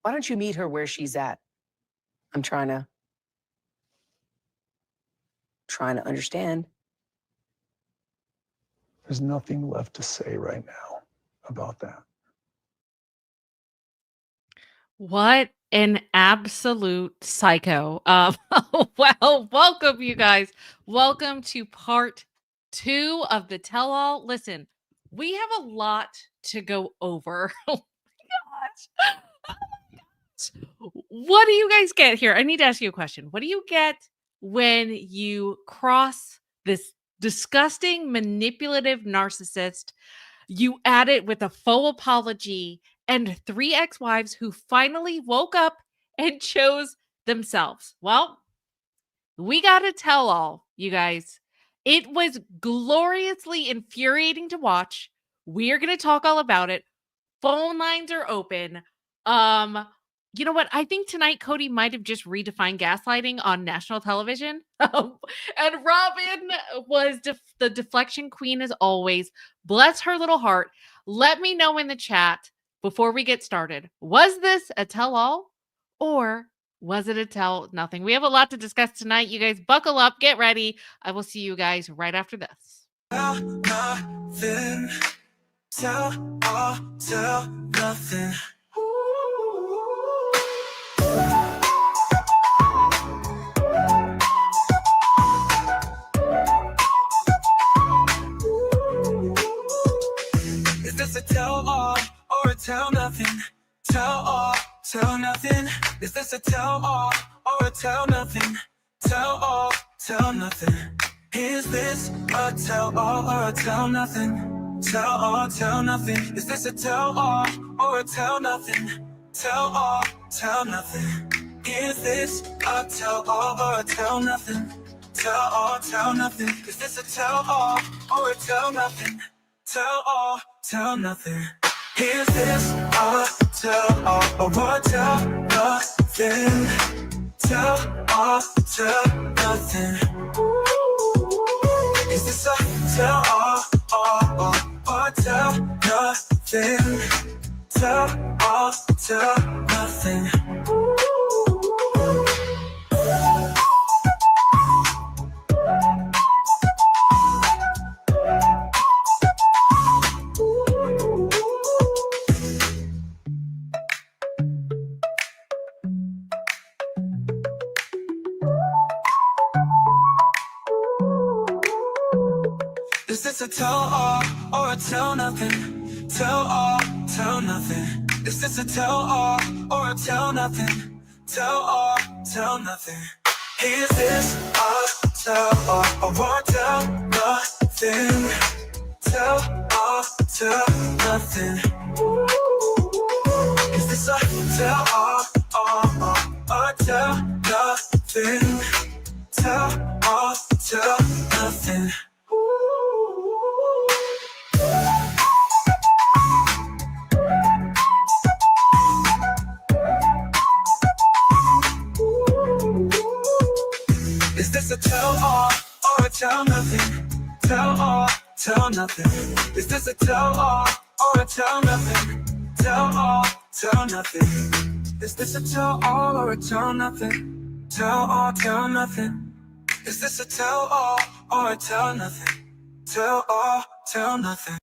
Why don't you meet her where she's at? I'm trying to understand. There's nothing left to say right now about that. What an absolute psycho. Well, welcome, you guys. Welcome to part 2 of the tell all. Listen, we have a lot to go over. Oh my gosh. Oh my gosh. What do you guys get here? I need to ask you a question. What do you get when you cross this disgusting, manipulative narcissist? You add it with a faux apology and 3 ex-wives who finally woke up and chose themselves. Well, we got to tell all, you guys. It was gloriously infuriating to watch. We're going to talk all about it. Phone lines are open. You know what? I think tonight Cody might have just redefined gaslighting on national television. And Robin was the deflection queen as always. Bless her little heart. Let me know in the chat before we get started. Was this a tell all or was it a tell nothing? We have a lot to discuss tonight. You guys buckle up, get ready. I will see you guys right after this. Tell nothing. Tell all, tell nothing. Is this a tell all or a tell nothing? Tell all, tell nothing. Is this a tell all or a tell nothing? Tell all, tell nothing. Is this a tell all or a tell nothing? Tell all, tell nothing. Is this a tell all or a tell nothing? Tell all, tell nothing. Is this a tell all or a tell nothing? Tell all, tell nothing. Is this a tell all or a tell nothing? Tell all, tell nothing. Is this a tell all or a tell nothing? Tell all, tell nothing. Is this a tell all or tell nothing? Tell all, tell nothing. Is this a tell all or a tell nothing? Tell all, tell nothing. Is this a tell all or a tell nothing? Tell all, tell nothing. Is this a tell all or a tell nothing? Tell all, tell nothing. Is this a tell all or tell nothing? Tell all, tell nothing. Is this a tell all or a tell nothing? Tell all, tell nothing. Is this a tell all or a tell nothing? Tell all, tell nothing. Is this a tell all or a tell nothing? Tell all, tell nothing. Is this a tell all or a tell nothing? Tell all, tell nothing.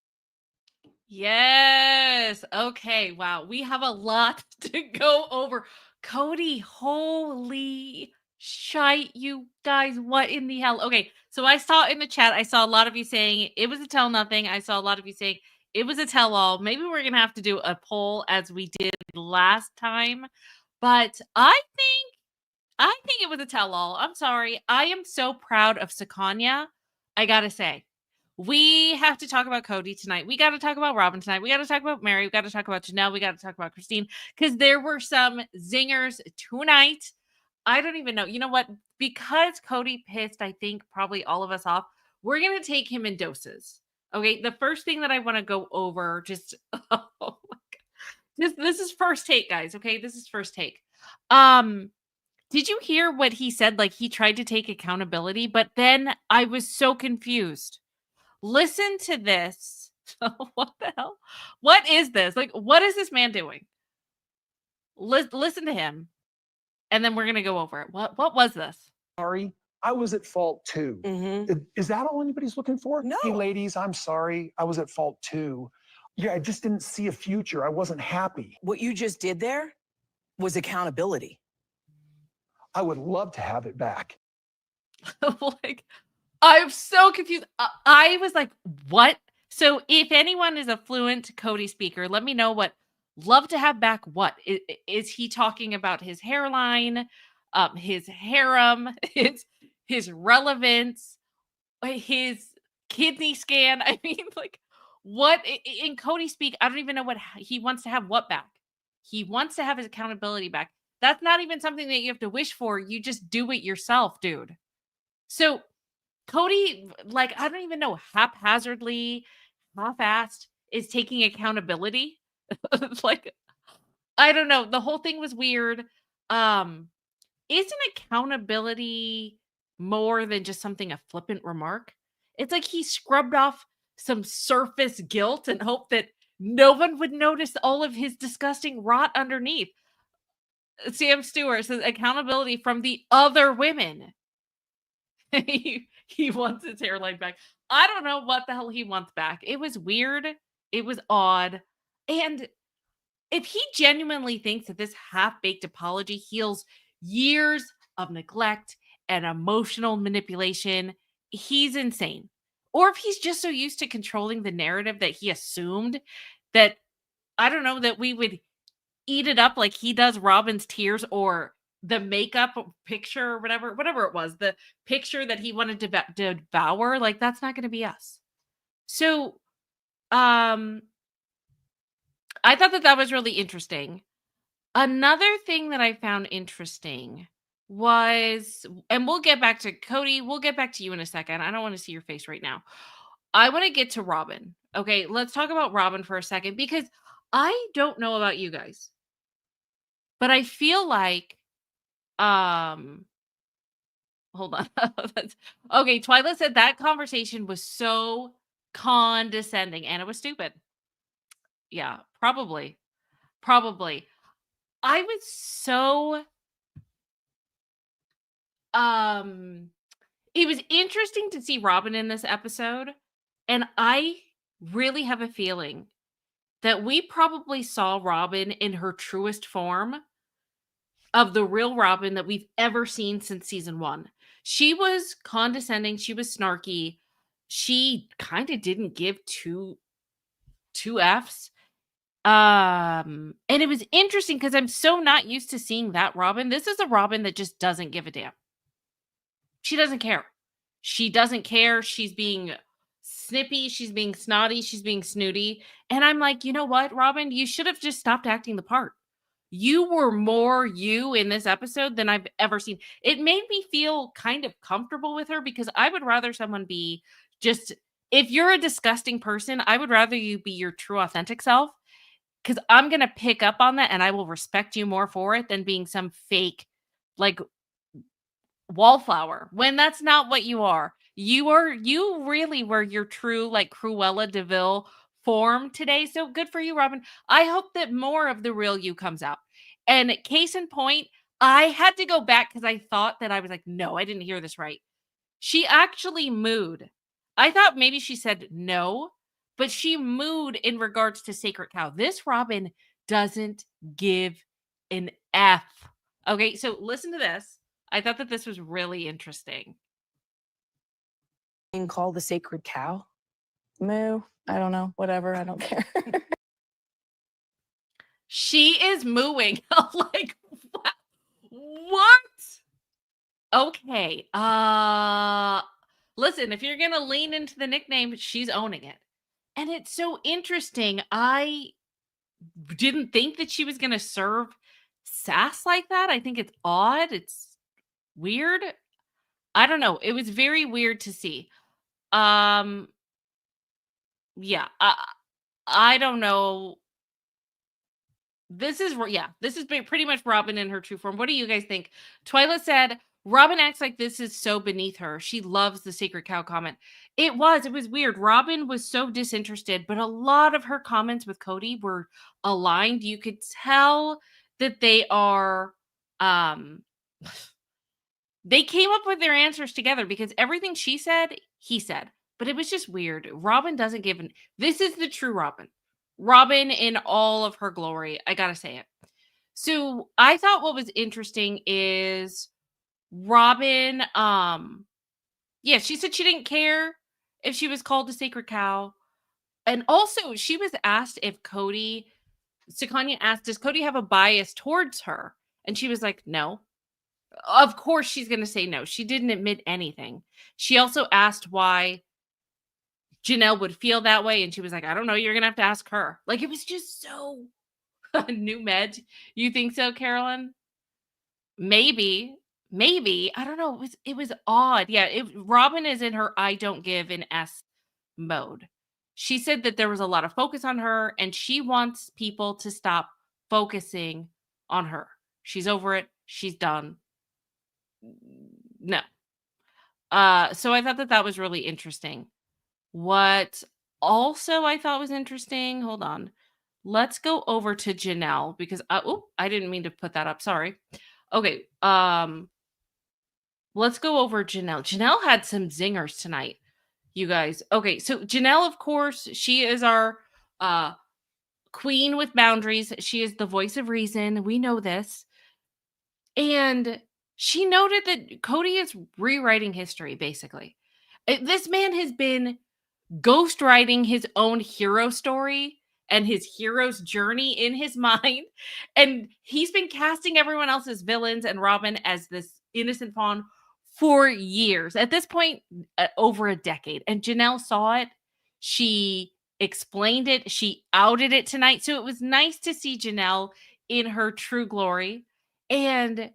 Yes. Okay. Wow. We have a lot to go over. Cody, holy shite, you guys. What in the hell? Okay. So I saw in the chat, I saw a lot of you saying it was a tell nothing. I saw a lot of you saying it was a tell all. Maybe we're going to have to do a poll as we did last time. But I think it was a tell all. I'm sorry. I am so proud of Sakanya. I got to say. We have to talk about Cody tonight. We got to talk about Robin tonight. We got to talk about Meri. We got to talk about Janelle. We got to talk about Christine because there were some zingers tonight. I don't even know. You know what? Because Cody pissed, I think, probably all of us off, we're going to take him in doses. Okay. The first thing that I want to go over just, oh my God. This is first take, guys. Okay. This is first take. Did you hear what he said? Like he tried to take accountability, but then I was so confused. Listen to this. What the hell? What is this? Like, what is this man doing? Listen to him, and then we're gonna go over it. What was this? Sorry, I was at fault too. Mm-hmm. Is that all anybody's looking for? No. Hey, ladies, I'm sorry. I was at fault too. Yeah, I just didn't see a future. I wasn't happy. What you just did there was accountability. I would love to have it back. Like, I'm so confused. I was like, what? So if anyone is a fluent Cody speaker, let me know what love to have back. What is he talking about? His hairline, his harem, his relevance, his kidney scan. I mean, like, what in Cody speak? I don't even know what he wants to have. What back? He wants to have his accountability back. That's not even something that you have to wish for. You just do it yourself, dude. So Cody, like, I don't even know, haphazardly, half-assed is taking accountability. Like, I don't know. The whole thing was weird. Isn't accountability more than just something a flippant remark? It's like he scrubbed off some surface guilt and hoped that no one would notice all of his disgusting rot underneath. Sam Stewart says accountability from the other women. He wants his hairline back. I don't know what the hell he wants back. It was weird. It was odd. And if he genuinely thinks that this half-baked apology heals years of neglect and emotional manipulation, he's insane. Or if he's just so used to controlling the narrative that he assumed that, I don't know, that we would eat it up like he does Robin's tears or the makeup picture or whatever it was, the picture that he wanted to devour, like that's not going to be us. So, I thought that was really interesting. Another thing that I found interesting was, and we'll get back to Cody, we'll get back to you in a second. I don't want to see your face right now. I want to get to Robin. Okay, let's talk about Robin for a second because I don't know about you guys, but I feel like hold on. Okay, Twyla said that conversation was so condescending and it was stupid. Yeah, probably. Probably. I was so it was interesting to see Robin in this episode, and I really have a feeling that we probably saw Robin in her truest form of the real Robin that we've ever seen since season 1. She was condescending, she was snarky. She kind of didn't give two Fs. And it was interesting because I'm so not used to seeing that Robin. This is a Robin that just doesn't give a damn. She doesn't care. She doesn't care. She's being snippy. She's being snotty. She's being snooty. And I'm like, you know what, Robin? You should have just stopped acting the part. You were more you in this episode than I've ever seen. It made me feel kind of comfortable with her because I would rather someone be just, if you're a disgusting person, I would rather you be your true authentic self because I'm going to pick up on that and I will respect you more for it than being some fake, like, wallflower when that's not what you are. You really were your true, like, Cruella DeVille form today. So good for you, Robin. I hope that more of the real you comes out. And case in point, I had to go back because I thought that I was like, no, I didn't hear this right. She actually mooed. I thought maybe she said no, but she mooed in regards to Sacred Cow. This Robin doesn't give an F. Okay, so listen to this. I thought that this was really interesting. And call the sacred cow. Moo. I don't know. Whatever. I don't care. She is mooing. Like, what? Okay. Listen, if you're going to lean into the nickname, she's owning it. And it's so interesting. I didn't think that she was going to serve sass like that. I think it's odd. It's weird. I don't know. It was very weird to see. Yeah, I don't know. This is pretty much Robin in her true form. What do you guys think? Twyla said Robin acts like this is so beneath her. She loves the sacred cow comment. It was weird. Robin was so disinterested, but a lot of her comments with Cody were aligned. You could tell that they are they came up with their answers together because everything she said, he said. But it was just weird. Robin doesn't give an this is the true Robin. Robin in all of her glory. I gotta say it. So I thought what was interesting is Robin, yeah, she said she didn't care if she was called a sacred cow. And also she was asked if Sukanya asked, does Cody have a bias towards her? And she was like, no. Of course she's going to say no. She didn't admit anything. She also asked why Janelle would feel that way. And she was like, I don't know. You're going to have to ask her. Like, it was just so new med. You think so, Carolyn? Maybe. I don't know. It was odd. Yeah. Robin is in her I don't give in S mode. She said that there was a lot of focus on her and she wants people to stop focusing on her. She's over it. She's done. No. So I thought that was really interesting. What also I thought was interesting, hold on. Let's go over to Janelle because I didn't mean to put that up. Sorry. Okay. Let's go over Janelle. Janelle had some zingers tonight, you guys. Okay, so Janelle, of course, she is our queen with boundaries. She is the voice of reason. We know this. And she noted that Cody is rewriting history, basically. This man has been ghostwriting his own hero story and his hero's journey in his mind. And he's been casting everyone else as villains and Robin as this innocent pawn for years. At this point, over a decade. And Janelle saw it. She explained it. She outed it tonight. So it was nice to see Janelle in her true glory. And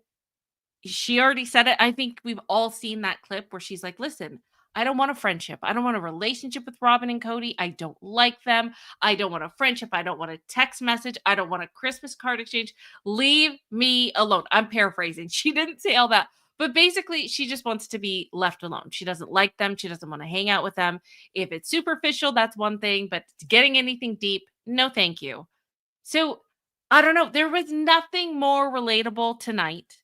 she already said it. I think we've all seen that clip where she's like, listen, I don't want a friendship. I don't want a relationship with Robin and Cody. I don't like them. I don't want a friendship. I don't want a text message. I don't want a Christmas card exchange. Leave me alone. I'm paraphrasing. She didn't say all that. But basically, she just wants to be left alone. She doesn't like them. She doesn't want to hang out with them. If it's superficial, that's one thing. But getting anything deep, no thank you. So, I don't know. There was nothing more relatable tonight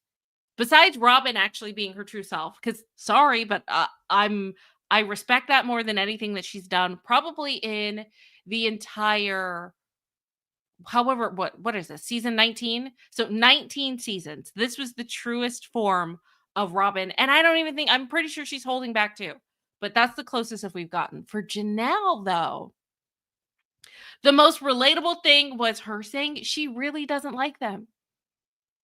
besides Robin actually being her true self, because sorry, but I respect that more than anything that she's done, probably in the entire, however, what is this, season 19? So 19 seasons. This was the truest form of Robin, and I'm pretty sure she's holding back too, but that's the closest that we've gotten. For Janelle, though, the most relatable thing was her saying she really doesn't like them.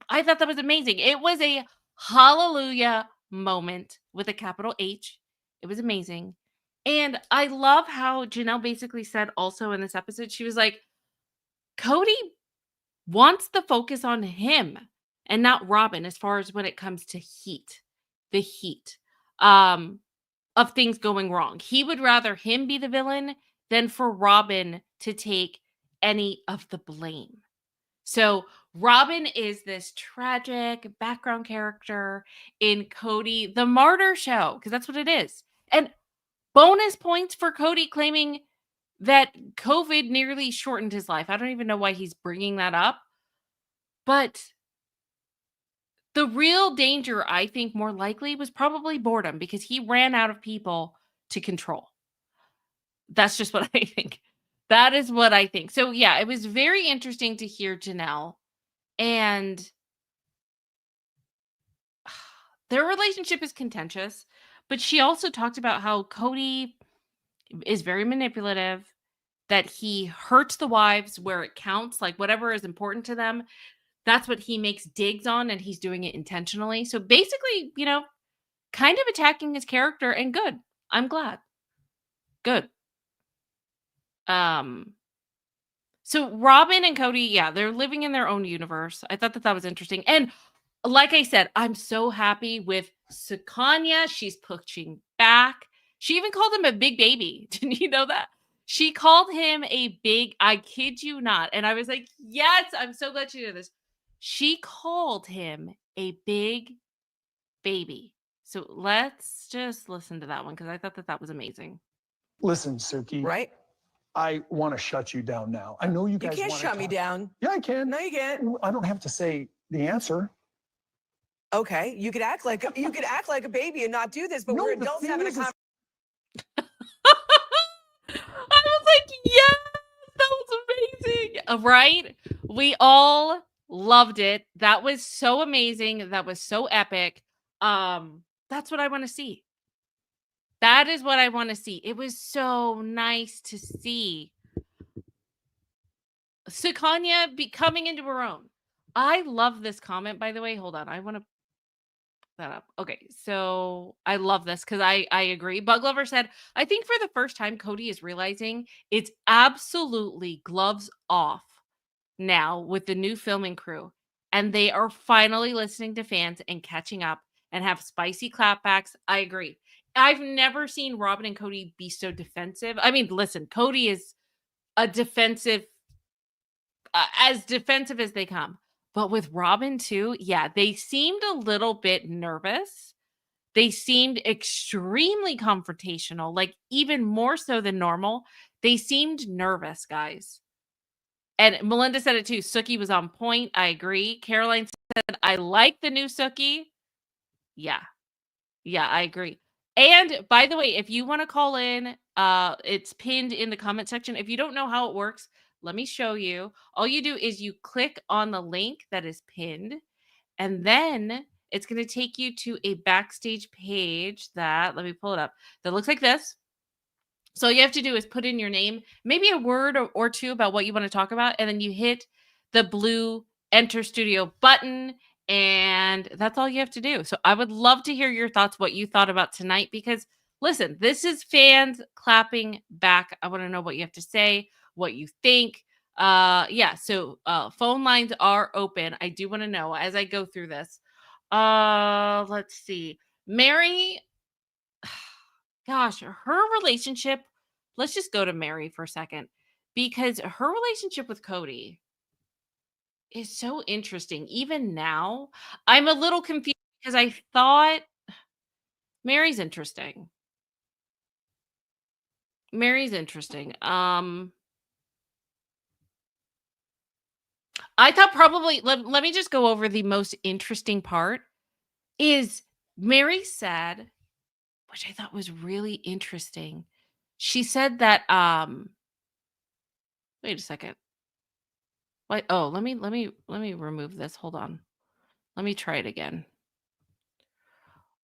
I thought that was amazing. It was a hallelujah moment with a capital H. It was amazing. And I love how Janelle basically said also in this episode, she was like, Cody wants the focus on him and not Robin as far as when it comes to the heat of things going wrong. He would rather him be the villain than for Robin to take any of the blame. So Robin is this tragic background character in Cody, the martyr show, because that's what it is. And bonus points for Cody claiming that COVID nearly shortened his life. I don't even know why he's bringing that up. But the real danger, I think, more likely was probably boredom because he ran out of people to control. That's just what I think. That is what I think. So, yeah, it was very interesting to hear Janelle. And their relationship is contentious, but she also talked about how Cody is very manipulative, that he hurts the wives where it counts, like whatever is important to them. That's what he makes digs on, and he's doing it intentionally. So basically, kind of attacking his character, and good. I'm glad. Good. So Robin and Cody, yeah, they're living in their own universe. I thought that was interesting. And like I said, I'm so happy with Sukanya. She's pushing back. She even called him a big baby. Didn't you know that? She called him I kid you not. And I was like, yes, I'm so glad she did this. She called him a big baby. So let's just listen to that one because I thought that was amazing. Listen, Suki. Right? I want to shut you down now. I know you You guys can't wanna shut me talk. down. Yeah, I can. No, you can't. I don't have to say the answer. Okay, you could act like a baby and not do this, but No, we're the adults thing having a is conversation. I was like, yes, that was amazing. Right? We all loved it. That was so amazing. That was so epic. That's what I want to see. That is what I want to see. It was so nice to see Sukanya be coming into her own. I love this comment, by the way. Hold on. I want to that up. Okay, so I love this because I agree. Bug Lover said, I think for the first time, Cody is realizing it's absolutely gloves off now with the new filming crew, and they are finally listening to fans and catching up and have spicy clapbacks. I agree. I've never seen Robin and Cody be so defensive. I mean, listen, Cody is a defensive, as defensive as they come. But with Robin too, yeah, they seemed a little bit nervous. They seemed extremely confrontational, like even more so than normal. They seemed nervous, guys. And Melinda said it too. Sookie was on point. I agree. Caroline said, I like the new Sookie. Yeah. Yeah, I agree. And by the way, if you want to call in, it's pinned in the comment section. If you don't know how it works, let me show you. All you do is you click on the link that is pinned, and then it's going to take you to a backstage page that, let me pull it up, that looks like this. So all you have to do is put in your name, maybe a word or two about what you want to talk about, and then you hit the blue enter studio button, and that's all you have to do. So I would love to hear your thoughts, what you thought about tonight, because listen, this is fans clapping back. I want to know what you have to say, what you think. Yeah, so phone lines are open. I do want to know as I go through this. Let's see. Meri, gosh, her relationship, let's just go to Meri for a second, because her relationship with Cody is so interesting. Even now, I'm a little confused because I thought Meri's interesting. Meri's interesting. I thought probably let me just go over the most interesting part is Meri said, which I thought was really interesting. She said that wait a second. What? Oh, let me remove this. Hold on. Let me try it again.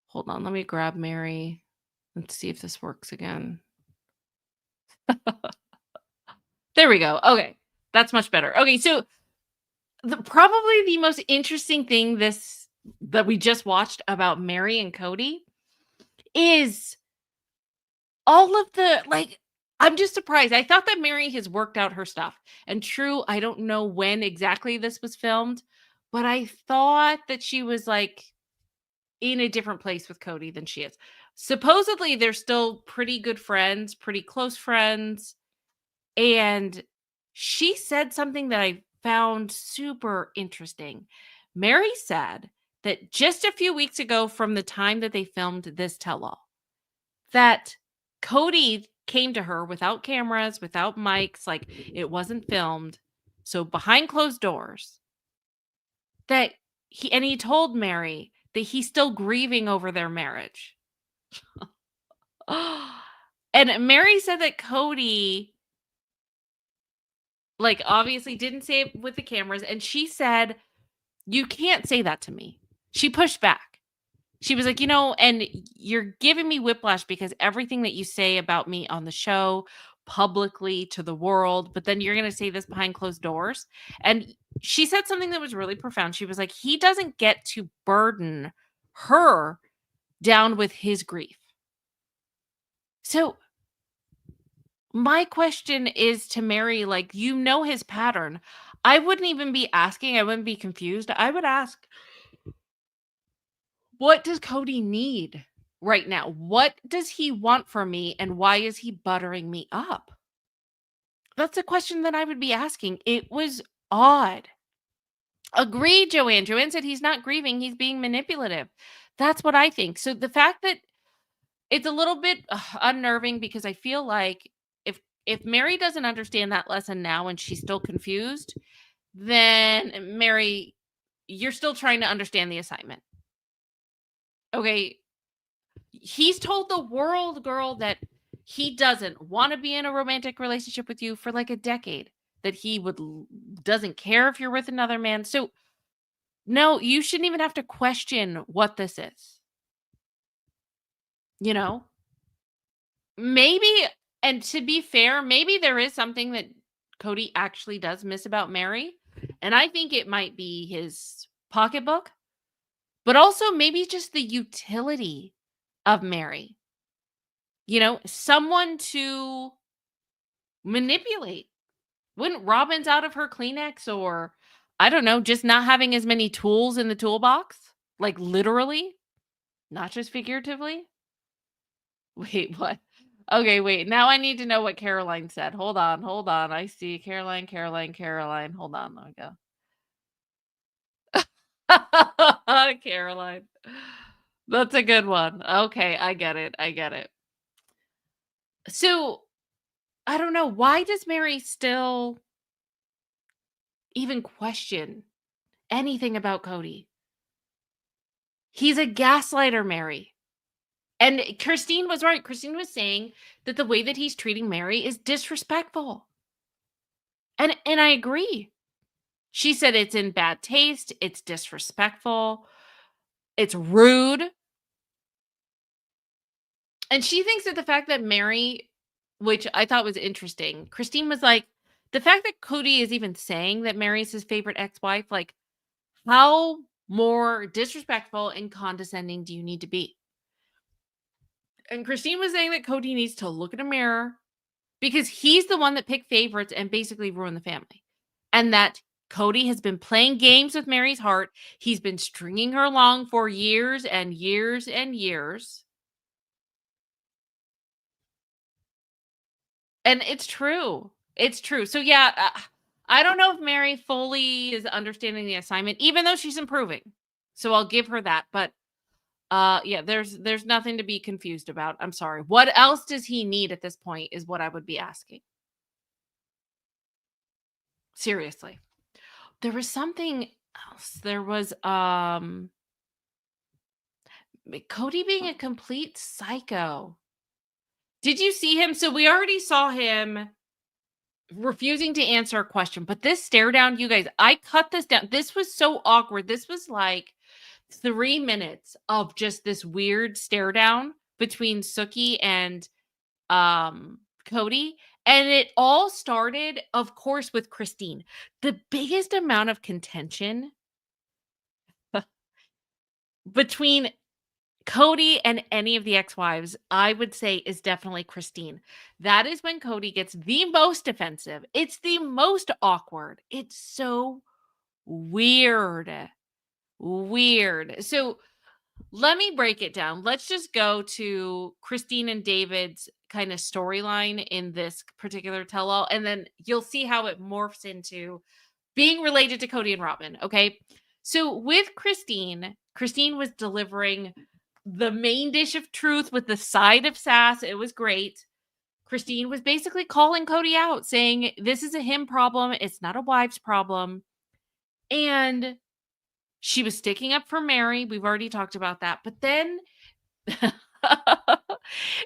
Hold on. Let me grab Meri. Let's see if this works again. There we go. Okay. That's much better. Okay, so probably the most interesting thing that we just watched about Meri and Cody is all of the I'm just surprised. I thought that Meri has worked out her stuff. And true, I don't know when exactly this was filmed, but I thought that she was like in a different place with Cody than she is. Supposedly, they're still pretty good friends, pretty close friends. And she said something that I found super interesting. Meri said that just a few weeks ago, from the time that they filmed this tell all, that Cody came to her without cameras, without mics, like it wasn't filmed. So behind closed doors, that he told Meri that he's still grieving over their marriage. And Meri said that Cody, like, obviously didn't say it with the cameras. And she said, you can't say that to me. She pushed back. She was like, and you're giving me whiplash because everything that you say about me on the show, publicly to the world, but then you're going to say this behind closed doors. And she said something that was really profound. She was like, he doesn't get to burden her down with his grief. So my question is to Meri, like, his pattern. I wouldn't even be asking. I wouldn't be confused. I would ask, what does Cody need right now? What does he want from me? And why is he buttering me up? That's a question that I would be asking. It was odd. Agreed, Joanne. Joanne said he's not grieving. He's being manipulative. That's what I think. So the fact that it's a little bit unnerving because I feel like if Meri doesn't understand that lesson now and she's still confused, then Meri, you're still trying to understand the assignment. Okay. He's told the world, girl, that he doesn't want to be in a romantic relationship with you for like a decade, that he doesn't care if you're with another man. So no, you shouldn't even have to question what this is. You know, maybe, and to be fair, maybe there is something that Cody actually does miss about Meri. And I think it might be his pocketbook, but also maybe just the utility of Meri. You know, someone to manipulate. When Robin's out of her Kleenex, or I don't know, just not having as many tools in the toolbox, like literally, not just figuratively. Wait, what? Okay, wait. Now I need to know what Caroline said. Hold on. I see Caroline. Hold on. Let me go. Caroline. That's a good one. Okay, I get it. So, I don't know. Why does Meri still even question anything about Cody? He's a gaslighter, Meri. And Christine was right. Christine was saying that the way that he's treating Meri is disrespectful. And I agree. She said it's in bad taste, it's disrespectful, it's rude. And she thinks that the fact that Meri, which I thought was interesting, Christine was like, the fact that Cody is even saying that Meri's his favorite ex-wife, like, how more disrespectful and condescending do you need to be? And Christine was saying that Cody needs to look in a mirror because he's the one that picked favorites and basically ruined the family. And that Cody has been playing games with Meri's heart. He's been stringing her along for years and years and years. And it's true. It's true. So yeah, I don't know if Meri fully is understanding the assignment, even though she's improving. So I'll give her that. But yeah, there's nothing to be confused about. I'm sorry. What else does he need at this point is what I would be asking. Seriously. There was something else. There was Cody being a complete psycho. Did you see him? So we already saw him refusing to answer a question, but this stare down, you guys, I cut this down. This was so awkward. This was like 3 minutes of just this weird stare down between Suki and Cody. And it all started, of course, with Christine. The biggest amount of contention between Cody and any of the ex-wives, I would say, is definitely Christine. That is when Cody gets the most defensive. It's the most awkward. It's so weird. So let me break it down. Let's just go to Christine and David's kind of storyline in this particular tell-all, and then you'll see how it morphs into being related to Cody and Robin, okay? So with Christine was delivering the main dish of truth with the side of sass. It was great. Christine was basically calling Cody out, saying this is a him problem. It's not a wife's problem. And she was sticking up for Meri. We've already talked about that. But then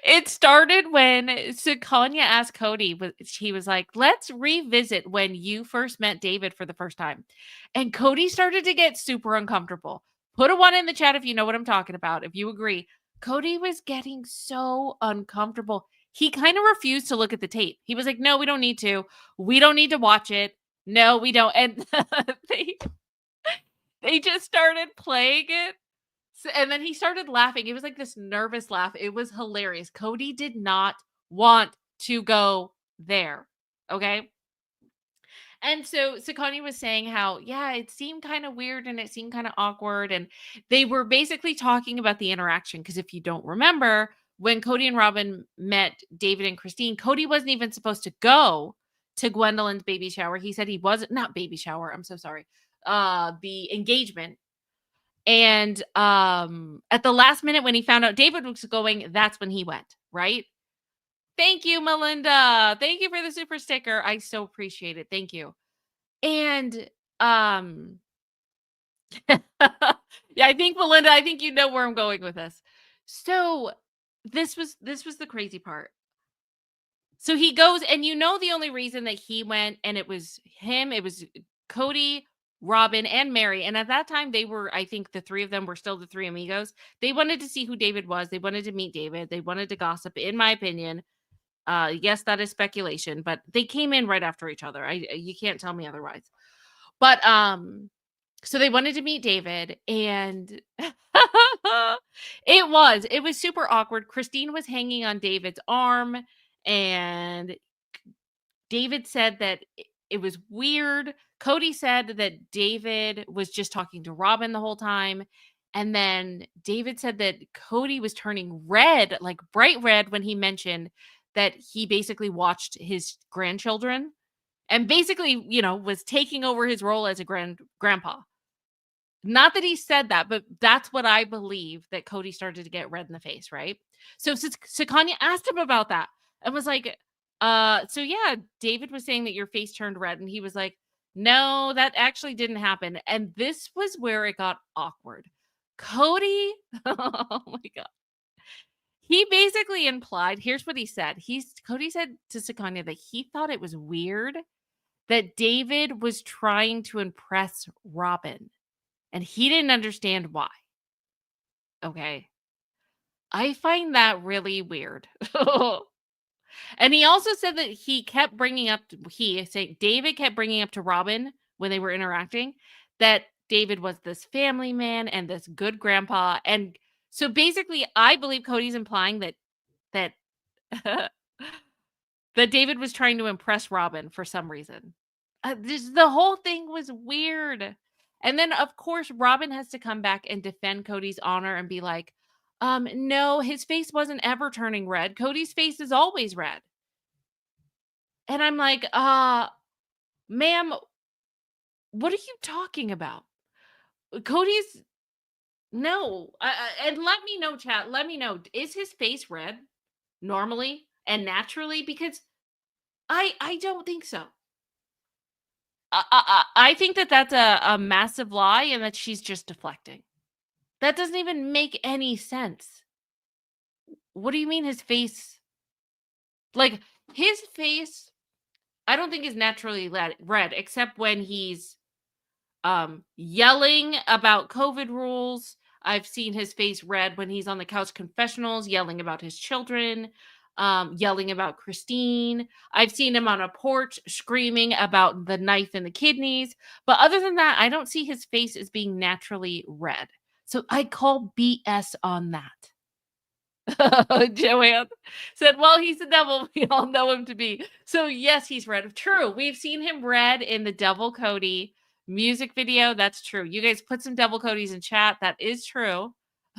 it started when Sukanya asked Cody, he was like, let's revisit when you first met David for the first time. And Cody started to get super uncomfortable. Put a 1 in the chat if you know what I'm talking about, if you agree. Cody was getting so uncomfortable. He kind of refused to look at the tape. He was like, no, we don't need to. We don't need to watch it. No, we don't. And they just started playing it. And then he started laughing. It was like this nervous laugh. It was hilarious. Cody did not want to go there. Okay. And so Sakani was saying how, yeah, it seemed kind of weird and it seemed kind of awkward. And they were basically talking about the interaction. Because if you don't remember, when Cody and Robin met David and Christine, Cody wasn't even supposed to go to Gwendolyn's baby shower. He said he wasn't, not baby shower. I'm so sorry. The engagement. And at the last minute when he found out David was going, that's when he went, right? Thank you, Melinda. Thank you for the super sticker. I so appreciate it. Thank you. And um yeah, I think Melinda, I think you know where I'm going with this. So this was the crazy part. So he goes, and the only reason that he went, and it was him, it was Cody, Robin, and Mary. And at that time, they were, I think the three of them were still the three amigos. They wanted to see who David was. They wanted to meet David. They wanted to gossip, in my opinion. Yes, that is speculation, but they came in right after each other. You can't tell me otherwise. But so they wanted to meet David, and it was super awkward. Christine was hanging on David's arm, and David said that it was weird. Cody said that David was just talking to Robin the whole time. And then David said that Cody was turning red, like bright red, when he mentioned that he basically watched his grandchildren and basically, was taking over his role as a grandpa. Not that he said that, but that's what I believe, that Cody started to get red in the face, right? So Sakanya asked him about that and was like, so yeah, David was saying that your face turned red. And he was like, no, that actually didn't happen. And this was where it got awkward. Cody, oh my God. He basically implied, here's what he said. Cody said to Sakanya that he thought it was weird that David was trying to impress Robin. And he didn't understand why. Okay. I find that really weird. And he also said that he kept bringing up, David kept bringing up to Robin when they were interacting that David was this family man and this good grandpa. And so basically, I believe Cody's implying that that David was trying to impress Robin for some reason. The whole thing was weird. And then, of course, Robin has to come back and defend Cody's honor and be like, no, his face wasn't ever turning red. Cody's face is always red. And I'm like, ma'am, what are you talking about? Cody's, no. And let me know, chat. Let me know. Is his face red normally and naturally? Because I don't think so. I think that that's a massive lie and that she's just deflecting. That doesn't even make any sense. What do you mean his face? Like, his face, I don't think is naturally red, except when he's yelling about COVID rules. I've seen his face red when he's on the couch confessionals, yelling about his children, yelling about Christine. I've seen him on a porch screaming about the knife in the kidneys. But other than that, I don't see his face as being naturally red. So I call BS on that. Joanne said, well, he's the devil. We all know him to be. So yes, he's red. True. We've seen him red in the Devil Cody music video. That's true. You guys put some Devil Codys in chat. That is true.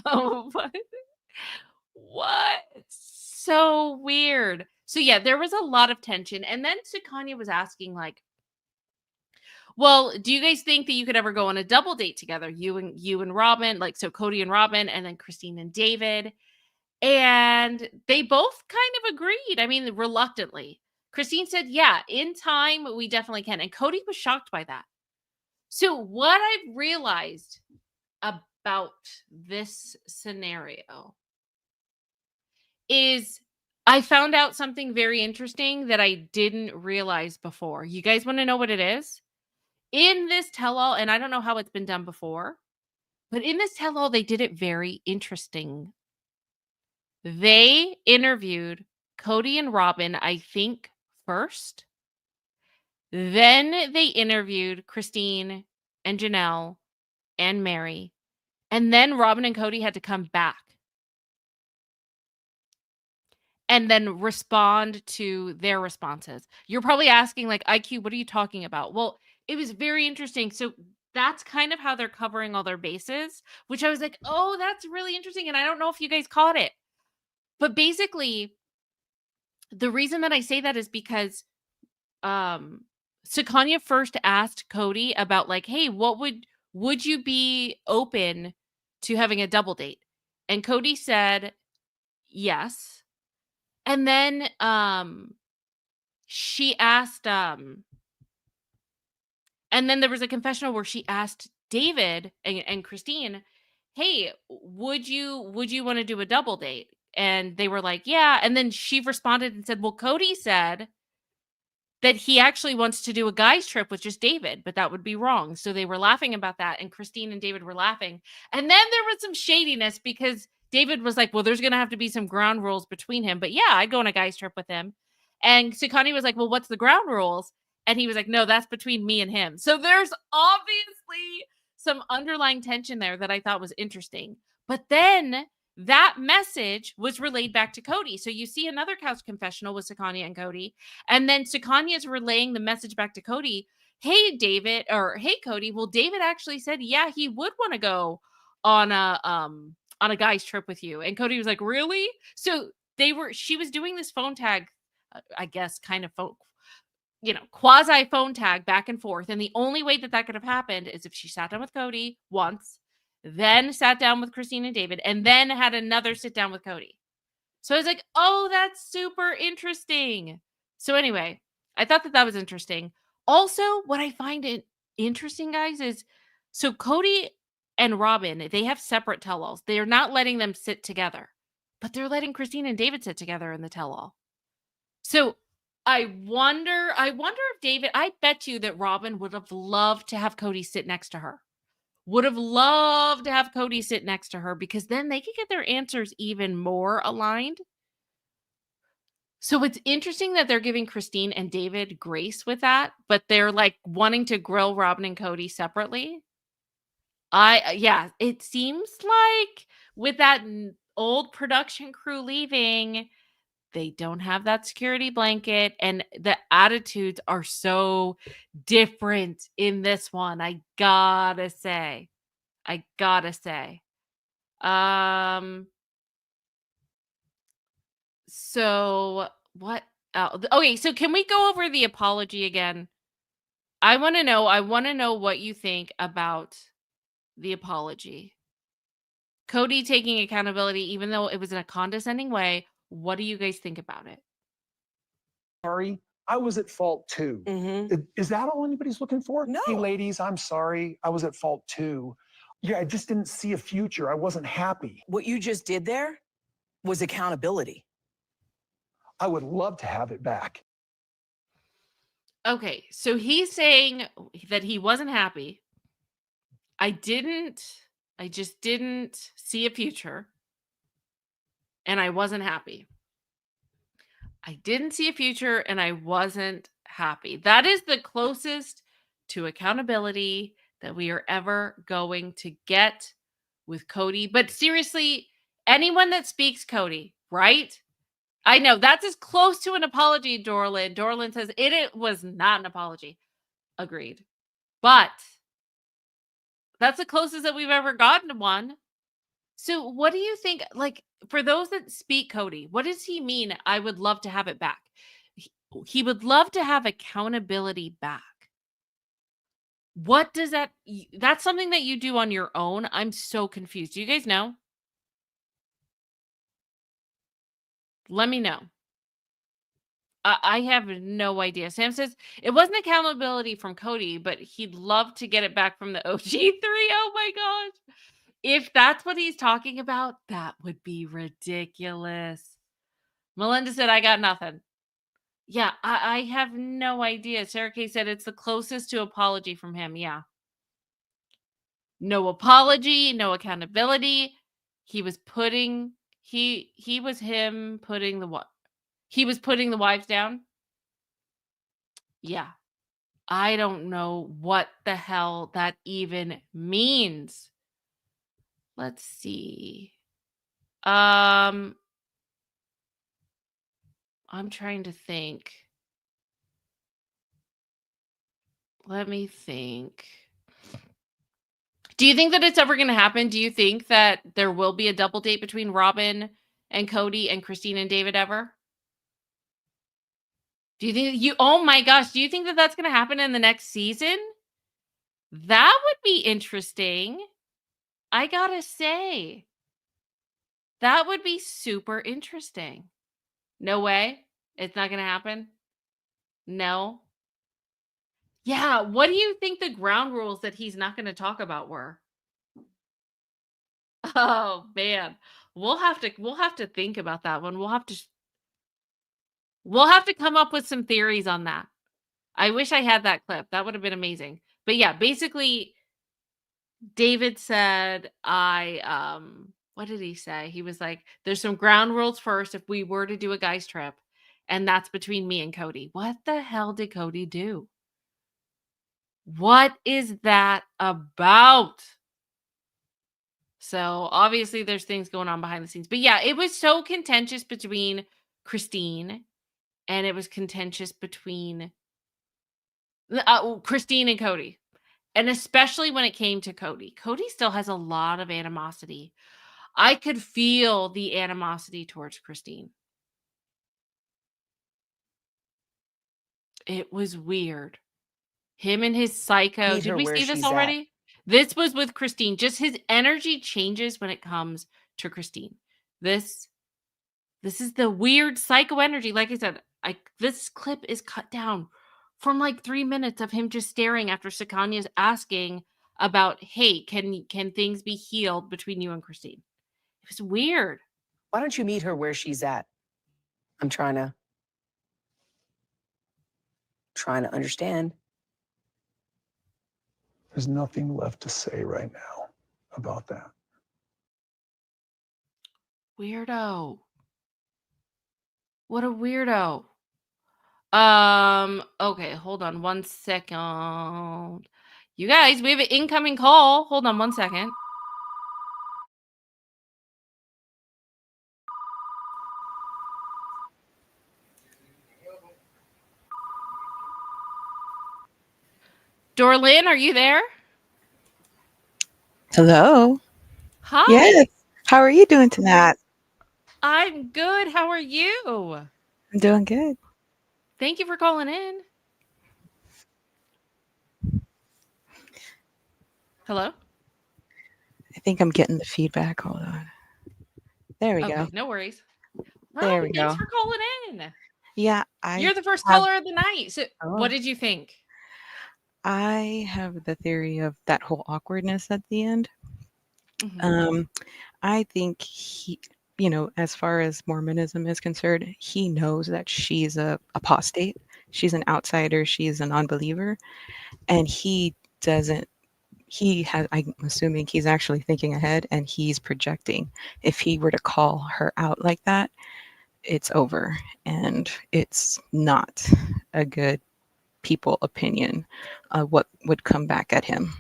Oh, what? So weird. So yeah, there was a lot of tension. And then Sakanya was asking, like, well, do you guys think that you could ever go on a double date together? You and Robin, like, so Cody and Robin, and then Christine and David. And they both kind of agreed. I mean, reluctantly. Christine said, yeah, in time, we definitely can. And Cody was shocked by that. So what I've realized about this scenario is I found out something very interesting that I didn't realize before. You guys want to know what it is? In this tell-all, and I don't know how it's been done before, but in this tell-all, they did it very interesting. They interviewed Cody and Robin, I think, first. Then they interviewed Christine and Janelle and Meri. And then Robin and Cody had to come back and then respond to their responses. You're probably asking, like, IQ, what are you talking about? Well, it was very interesting. So that's kind of how they're covering all their bases, which I was like, oh, that's really interesting. And I don't know if you guys caught it. But basically, the reason that I say that is because Sakanya first asked Cody about, like, hey, what would you be open to having a double date? And Cody said yes. And then she asked and then there was a confessional where she asked David and Christine, "Hey, would you want to do a double date?" And they were like, "Yeah." And then she responded and said, "Well, Cody said that he actually wants to do a guy's trip with just David, but that would be wrong." So they were laughing about that, and Christine and David were laughing. And then there was some shadiness because David was like, "Well, there's going to have to be some ground rules between him, but yeah, I'd go on a guy's trip with him." And Sakani was like, "Well, what's the ground rules?" And he was like, "No, that's between me and him." So there's obviously some underlying tension there that I thought was interesting. But then that message was relayed back to Cody. So you see another couch confessional with Sakanya and Cody. And then Sakanya is relaying the message back to Cody. "Hey, David," or "Hey, Cody. Well, David actually said, yeah, he would want to go on a guy's trip with you." And Cody was like, "Really?" So she was doing this phone tag, I guess, kind of quasi phone tag back and forth. And the only way that could have happened is if she sat down with Cody once, then sat down with Christine and David, and then had another sit down with Cody. So I was like, "Oh, that's super interesting." So anyway, I thought that was interesting. Also, what I find it interesting, guys, is so Cody and Robin, they have separate tell-alls. They are not letting them sit together, but they're letting Christine and David sit together in the tell-all. So I wonder if David, I bet you that Robin would have loved to have Cody sit next to her. Would have loved to have Cody sit next to her because then they could get their answers even more aligned. So it's interesting that they're giving Christine and David grace with that, but they're like wanting to grill Robin and Cody separately. Yeah, it seems like with that old production crew leaving, they don't have that security blanket, and the attitudes are so different in this one. I gotta say. So what okay, so can we go over the apology again? I want to know what you think about the apology. Cody taking accountability even though it was in a condescending way. What do you guys think about it? Sorry, I was at fault too. Is that all anybody's looking for? No. Hey, ladies, I'm sorry. I was at fault too. Yeah, I just didn't see a future. I wasn't happy. What you just did there was accountability. I would love to have it back. Okay, so he's saying that he wasn't happy. I just didn't see a future. And I wasn't happy. I didn't see a future and I wasn't happy. That is the closest to accountability that we are ever going to get with Cody. But seriously, anyone that speaks Cody, right? I know that's as close to an apology, Dorlin. Dorlin says it was not an apology. Agreed. But that's the closest that we've ever gotten to one. So what do you think, like, for those that speak Cody, what does he mean? I would love to have it back. He would love to have accountability back. What does that's something that you do on your own? I'm so confused. Do you guys know? Let me know. I have no idea. Sam says it wasn't accountability from Cody, but he'd love to get it back from the OG3. Oh my gosh. If that's what he's talking about, that would be ridiculous. Melinda said, I got nothing. Yeah, I have no idea. Sarah K said it's the closest to apology from him. Yeah. No apology, no accountability. He was putting he was him putting the what? He was putting the wives down. Yeah. I don't know what the hell that even means. Let's see. I'm trying to think. Let me think. Do you think that it's ever going to happen? Do you think that there will be a double date between Robin and Cody and Christine and David ever? Do you think oh my gosh, do you think that that's going to happen in the next season? That would be interesting. I gotta say. That would be super interesting. No way. It's not going to happen. No. Yeah. What do you think the ground rules that he's not going to talk about were? Oh man. We'll have to think about that one. We'll have to come up with some theories on that. I wish I had that clip. That would have been amazing. But yeah, basically David said what did he say? He was like, there's some ground rules first if we were to do a guys trip, and that's between me and Cody. What the hell did Cody do? What is that about? So obviously there's things going on behind the scenes. But yeah, it was so contentious between Christine, and it was contentious between Christine and Cody. And especially when it came to Cody. Cody still has a lot of animosity. I could feel the animosity towards Christine. It was weird. Him and his psycho. Meet Did her we where see this she's at. already? This was with Christine. Just his energy changes when it comes to Christine. This is the weird psycho energy. Like I said, this clip is cut down from like 3 minutes of him just staring after Sakanya's asking about, hey, can things be healed between you and Christine? It was weird. Why don't you meet her where she's at? I'm trying to understand. There's nothing left to say right now about that. Weirdo. What a weirdo. Okay, hold on 1 second. You guys, we have an incoming call. Hold on 1 second. Dorlyn, are you there? Hello. Hi. Yes. How are you doing tonight? I'm good. How are you? I'm doing good. Thank you for calling in. Hello? I think I'm getting the feedback. Hold on. There we Okay, go. no worries. There Hi, we thanks go. for calling in. Yeah, You're the first have- caller of the night. So what Oh. did you think? I have the theory of that whole awkwardness at the end. Mhm. I think he, as far as Mormonism is concerned, he knows that she's a apostate. She's an outsider. She's an unbeliever, and he doesn't. He has. I'm assuming he's actually thinking ahead, and he's projecting. If he were to call her out like that, it's over, and it's not a good people opinion what would come back at him.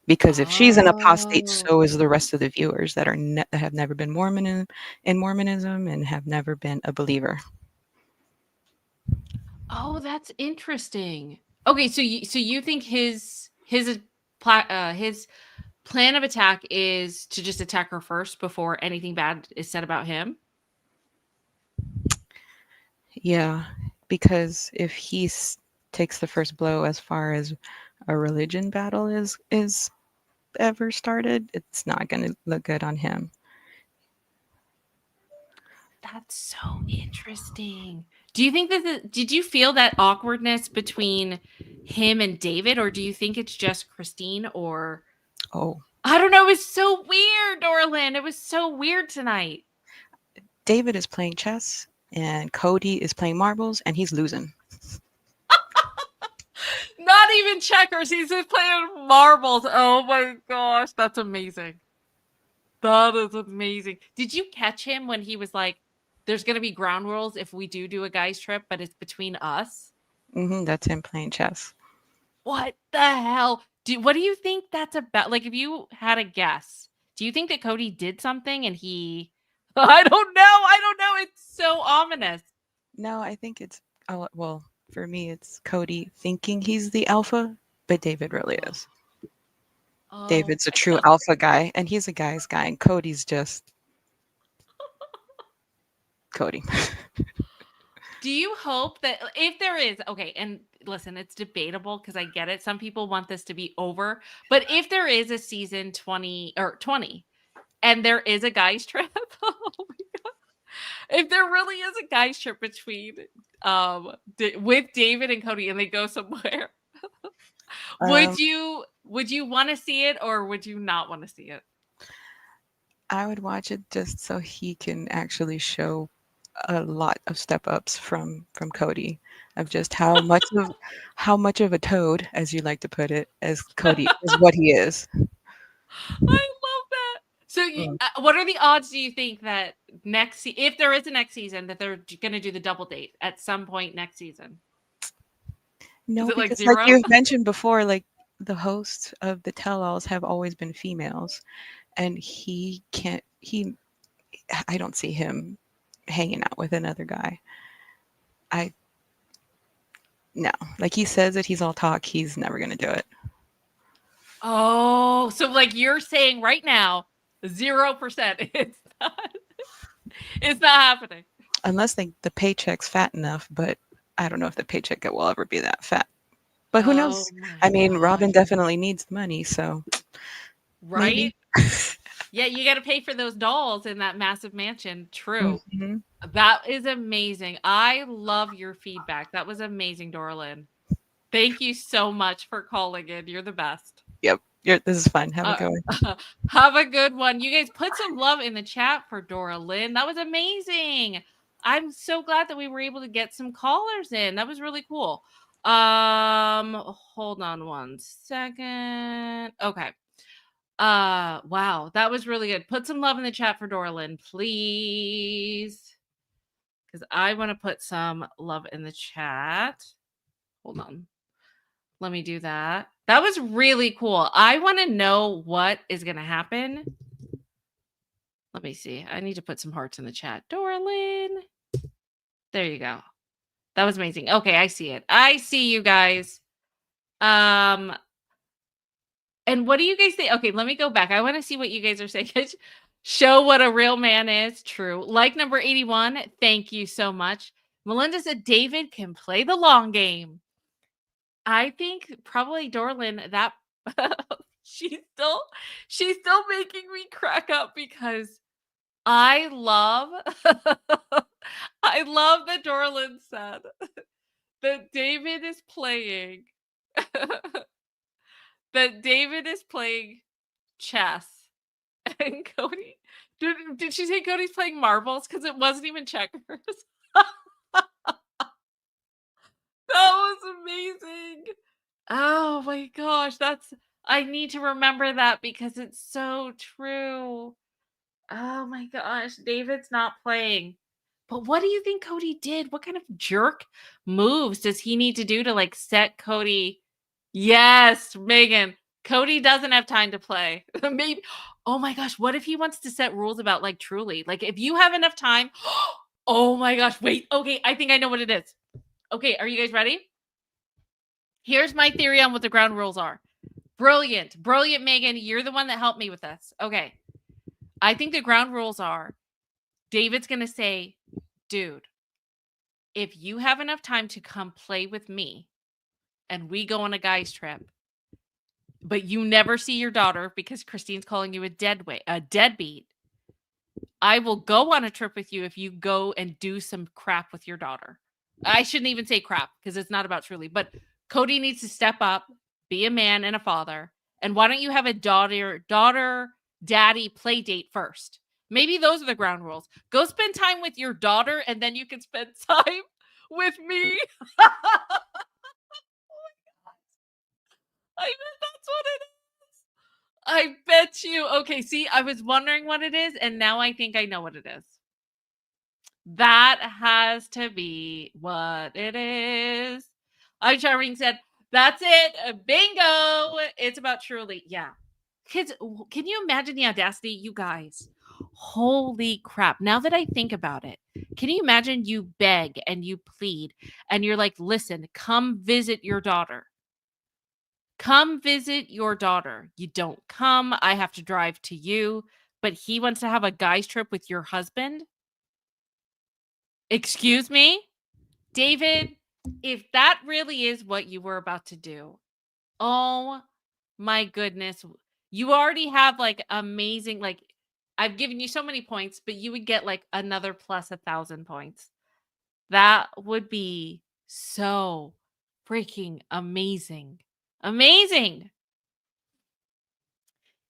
Because if she's an apostate, so is the rest of the viewers that that have never been in Mormonism and have never been a believer. Oh, that's interesting. Okay, so you think his plan of attack is to just attack her first before anything bad is said about him? Yeah, because if takes the first blow as far as a religion battle is ever started, it's not going to look good on him. That's so interesting. Do you think that did you feel that awkwardness between him and David, or do you think it's just Christine? Or Oh, I don't know. It was so weird, Orlin. It was so weird tonight. David is playing chess and Cody is playing marbles and he's losing. Not even checkers. He's just playing marbles. Oh my gosh, that's amazing. That is amazing. Did you catch him when he was like, "There's going to be ground rules if we do a guys trip, but it's between us"? That's him playing chess. What the hell? What do you think that's about? Like, if you had a guess, do you think that Cody did something and he? I don't know. I don't know. It's so ominous. No, I think it's well, for me it's Cody thinking he's the alpha, but David really is. Oh, David's a my true God. alpha guy, and he's a guy's guy, and Cody's just Cody. Do you hope that if there is, okay, and listen, it's debatable because I get it. Some people want this to be over, but if there is a season 20 or 20 and there is a guys trip, oh my God, If there really is a guys trip between with David and Cody and they go somewhere, Um, would you want to see it or would you not want to see it? I would watch it just so he can actually show a lot of step ups from Cody of just how much of a toad, as you like to put it, as Cody is what he is. I love that. So, Mm. what are the odds? Do you think that if there is a next season, that they're going to do the double date at some point next season? Is No, it like because like 0? you've mentioned before, like the hosts of the tell-alls have always been females, and he can't. I don't see him hanging out with another guy. I No, like he says that he's all talk. He's never gonna do it. Oh, so like you're saying right now, 0%. It's not happening. Unless the paycheck's fat enough, but I don't know if the paycheck will ever be that fat. But who Oh knows? my I mean, Robin gosh. definitely needs the money, so Right? maybe. Yeah, you got to pay for those dolls in that massive mansion. True. Mhm. That is amazing. I love your feedback. That was amazing, Dorlin. Thank you so much for calling in. You're the best. Yep. This is fun. Have a good one. Have a good one. You guys put some love in the chat for Dora Lynn. That was amazing. I'm so glad that we were able to get some callers in. That was really cool. Hold on one second. Okay. Wow, that was really good. Put some love in the chat for Dora Lynn, please. Because I want to put some love in the chat. Hold on. Let me do that. That was really cool. I want to know what is going to happen. Let me see. I need to put some hearts in the chat. Dorlin. There you go. That was amazing. Okay, I see it. I see you guys. And what do you guys think? Okay, let me go back. I want to see what you guys are saying. Show what a real man is. True. Like number 81. Thank you so much. Melinda said David can play the long game. I think probably Dorlin that she's still making me crack up because I love I love that Dorlin said that David is playing that David is playing chess and Cody did she say Cody's playing marbles because it wasn't even checkers. That was amazing. Oh my gosh, I need to remember that because it's so true. Oh my gosh, David's not playing. But what do you think Cody did? What kind of jerk moves does he need to do to like set Cody? Yes, Megan. Cody doesn't have time to play. Maybe. Oh my gosh, what if he wants to set rules about like truly? Like if you have enough time. Oh my gosh, wait. Okay, I think I know what it is. Okay, are you guys ready? Here's my theory on what the ground rules are. Brilliant. Brilliant, Megan. You're the one that helped me with this. Okay. I think the ground rules are David's going to say, dude, if you have enough time to come play with me and we go on a guy's trip, but you never see your daughter because Christine's calling you a deadbeat, I will go on a trip with you if you go and do some crap with your daughter. I shouldn't even say crap because it's not about truly, but Cody needs to step up, be a man and a father. And why don't you have a daughter, daddy play date first? Maybe those are the ground rules. Go spend time with your daughter and then you can spend time with me. I bet that's what it is. I bet you. Okay, see, I was wondering what it is, and now I think I know what it is. That has to be what it is. Charming said, that's it. Bingo. It's about truly. Yeah. Kids, can you imagine the audacity? You guys, holy crap. Now that I think about it, can you imagine you beg and you plead and you're like, listen, come visit your daughter. Come visit your daughter. You don't come. I have to drive to you. But he wants to have a guy's trip with your husband? Excuse me? David, if that really is what you were about to do, oh my goodness. You already have like amazing, like I've given you so many points, but you would get like another plus 1,000 points. That would be so freaking amazing. Amazing.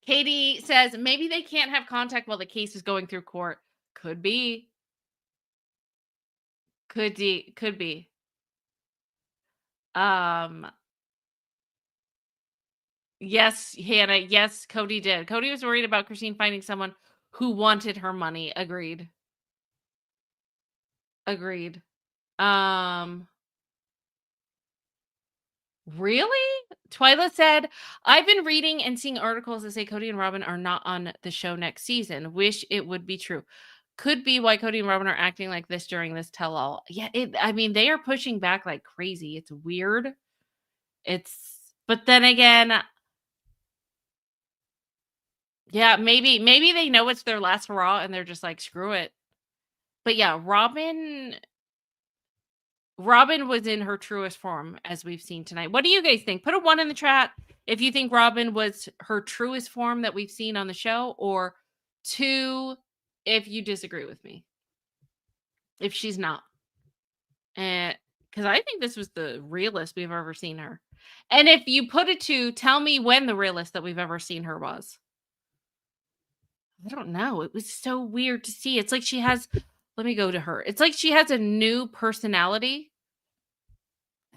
Katie says maybe they can't have contact while the case is going through court. Could be. Could be. Yes, Hannah. Yes, Cody did. Cody was worried about Christine finding someone who wanted her money. Agreed. Agreed. Really? Twyla said, I've been reading and seeing articles that say Cody and Robin are not on the show next season. Wish it would be true. Could be why Cody and Robin are acting like this during this tell-all. Yeah, I mean, they are pushing back like crazy. It's weird. But then again, yeah, maybe they know it's their last hurrah and they're just like, screw it. But yeah, Robin was in her truest form, as we've seen tonight. What do you guys think? Put a 1 in the chat if you think Robin was her truest form that we've seen on the show, or 2 if you disagree with me. If she's not. Because I think this was the realest we've ever seen her. And if you put it to, tell me when the realest that we've ever seen her was. I don't know. It was so weird to see. It's like she has, let me go to her. It's like she has a new personality.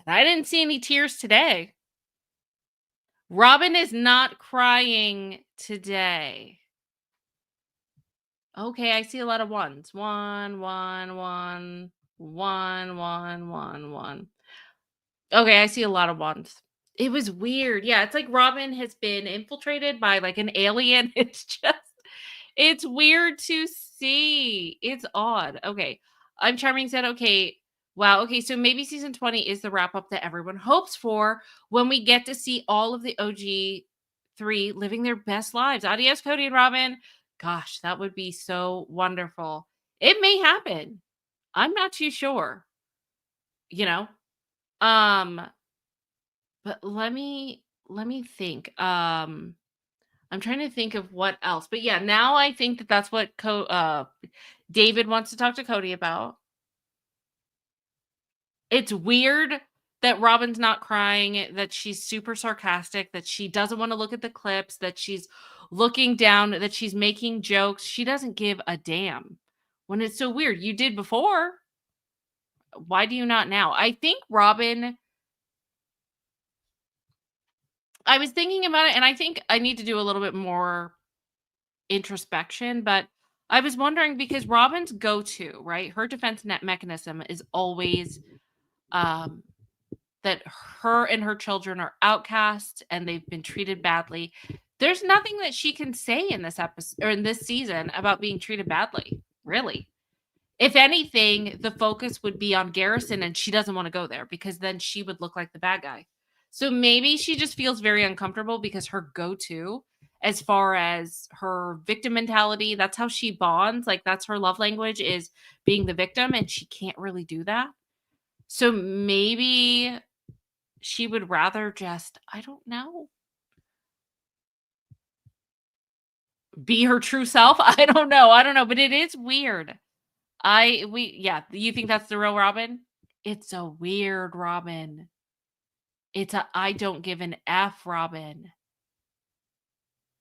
And I didn't see any tears today. Robin is not crying today. Okay, I see a lot of ones. 1, 1, 1, 1, 1, 1, 1. Okay, I see a lot of ones. It was weird. Yeah, it's like Robin has been infiltrated by like an alien. It's weird to see. It's odd. Okay. I'm Charming said, okay. Wow. Okay. So maybe season 20 is the wrap up that everyone hopes for when we get to see all of the OG 3 living their best lives. Adios, Cody and Robin. Gosh, that would be so wonderful. It may happen. I'm not too sure. You know? But let me think. I'm trying to think of what else. But yeah, now I think that that's what David wants to talk to Cody about. It's weird that Robin's not crying, that she's super sarcastic, that she doesn't want to look at the clips, that she's looking down, that she's making jokes. She doesn't give a damn. When it's so weird. You did before. Why do you not now? I think Robin, I was thinking about it, and I think I need to do a little bit more introspection, but I was wondering because Robin's go-to, right? Her defense net mechanism is always that her and her children are outcast and they've been treated badly. There's nothing that she can say in this episode or in this season about being treated badly, really. If anything, the focus would be on Garrison, and she doesn't want to go there because then she would look like the bad guy. So maybe she just feels very uncomfortable because her go-to, as far as her victim mentality, that's how she bonds. Like that's her love language, is being the victim, and she can't really do that. So maybe she would rather just, I don't know, be her true self. I don't know, but it is weird. You think that's the real Robin? It's a weird Robin. It's a I don't give an F Robin.